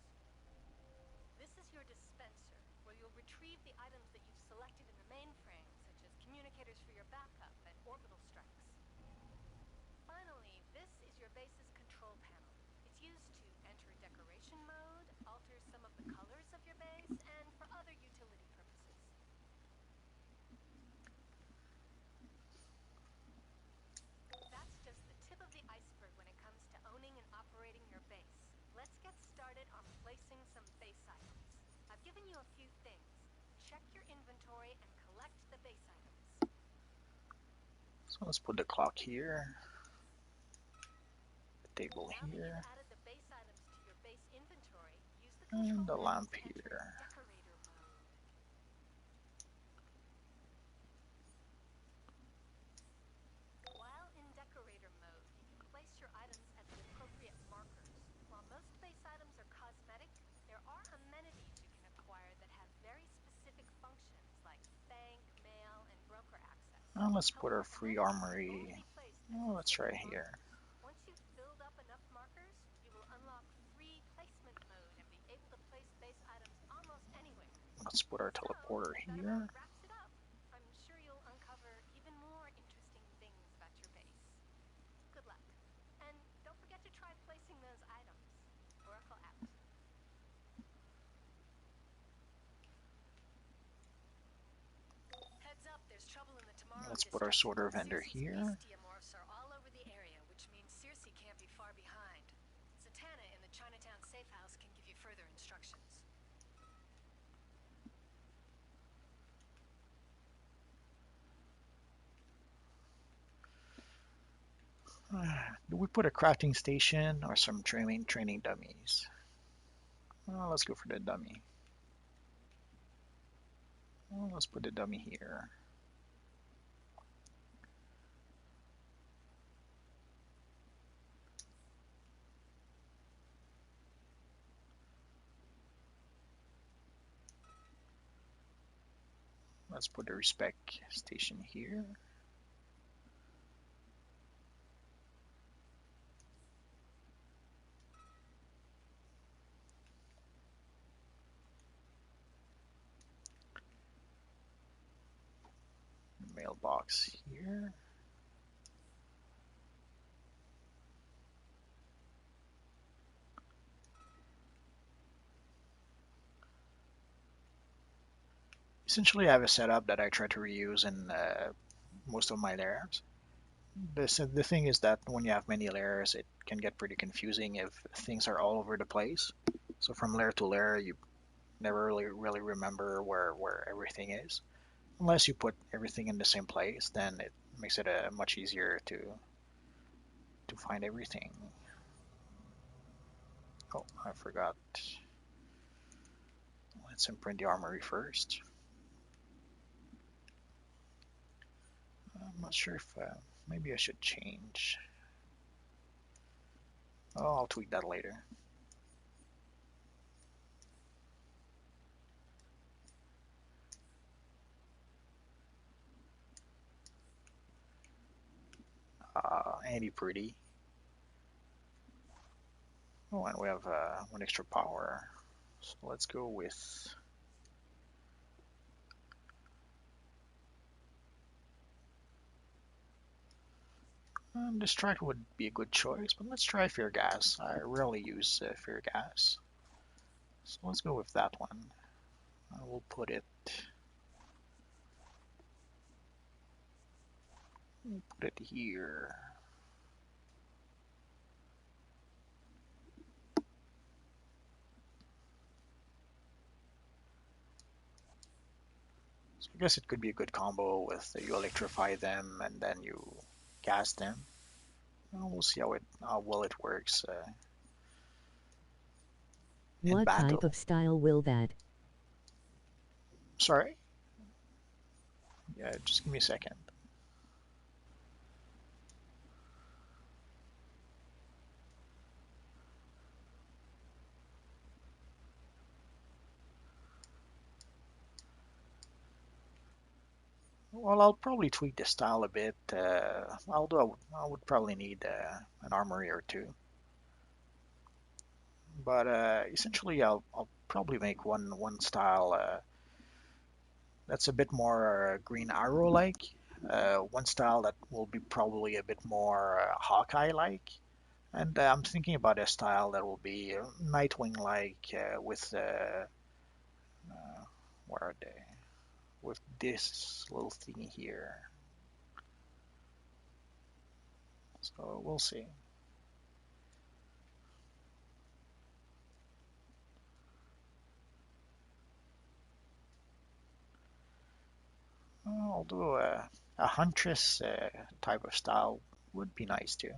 This is your dispenser, where you'll retrieve the items that you've selected in the mainframe, such as communicators for your backup and orbital strikes. Finally, this is your base's control panel. It's used to enter decoration mode, alter some of the colors of your base, and for other utility purposes. That's just the tip of the iceberg when it comes to owning and operating your base. Let's get started on placing some base items. I've given you a few things. Check your inventory and collect the base items. So let's put the clock here. The table Now that here. you've added the base items to your base inventory, use the And control the panel lamp to enter here. decorator mode. While in decorator mode, you can place your items at the appropriate markers. While most base items are cosmetic, there are amenities you can acquire that have very specific functions like bank, mail, and broker access. Now let's put our However, free amenities can only armory. be placed at Let's try specific here. markers. Once you've filled up enough markers, you will unlock free placement mode and be able to place base items almost anywhere. Let's put our So, teleporter that about here. wraps it up. I'm sure you'll uncover even more interesting things about your base. Good luck. And don't forget to try placing those items. Oracle out. Heads up, there's trouble in the Tomorrow Let's put our District. sorter vendor Circe's here. bestiamorphs are all over the area, which means Circe can't be far behind. Zatanna in the Chinatown safe house can give you further instructions. Do we put a crafting station or some training dummies? Let's go for the dummy. Let's put the dummy here. Let's put the respec station here. Mailbox here. Essentially, I have a setup that I try to reuse in most of my layers. The thing is that when you have many layers, it can get pretty confusing if things are all over the place. So from layer to layer, you never really remember where everything is. Unless you put everything in the same place, then it makes it much easier to find everything. Oh, I forgot. Let's imprint the armory first. I'm not sure if maybe I should change. Oh, I'll tweak that later. Andy Pretty. Oh, and we have one extra power. So let's go with. Distract would be a good choice, but let's try Fear Gas. I rarely use Fear Gas. So let's go with that one. I will put it here. So I guess it could be a good combo with you electrify them and then you gas them. We'll see how well it works in What type battle. of style will that? Sorry? Yeah, just give me a second. Well, I'll probably tweak the style a bit. Although I would probably need an armory or two. But essentially, I'll probably make one style that's a bit more Green Arrow like. One style that will be probably a bit more Hawkeye like. And I'm thinking about a style that will be Nightwing like with where are they? With this little thingy here. So we'll see. Although a Huntress type of style would be nice too.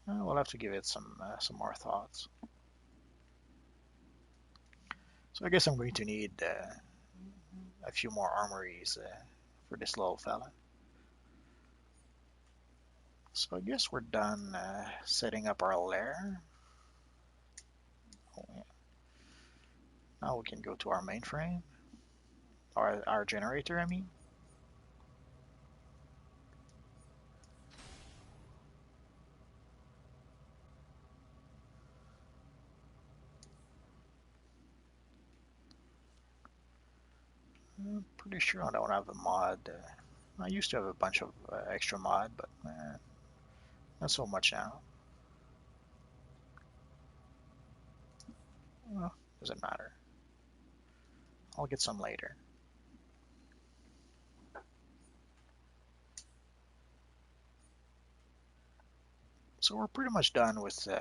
We'll have to give it some more thoughts. So I guess I'm going to need a few more armories for this little fella. So I guess we're done setting up our lair. Oh, yeah. Now we can go to our mainframe, our generator, I mean. I'm pretty sure I don't have a mod. I used to have a bunch of extra mod, but not so much now. Well, doesn't matter. I'll get some later. So we're pretty much done Heads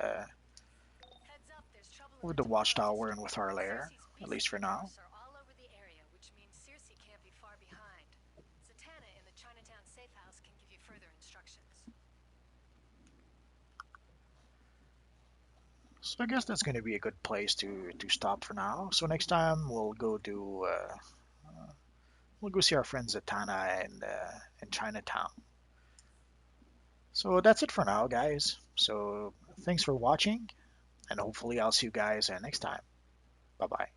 up, there's trouble in with the the Depot watchtower and district. with our lair, Circe's at beast least for now. force are all over the area, which means Circe can't be far behind. Zatanna in the Chinatown safe house can give you further instructions. So I guess that's going to be a good place to stop for now. So next time we'll go see our friends at Tana and in Chinatown. So that's it for now, guys. So thanks for watching, and hopefully I'll see you guys next time. Bye bye.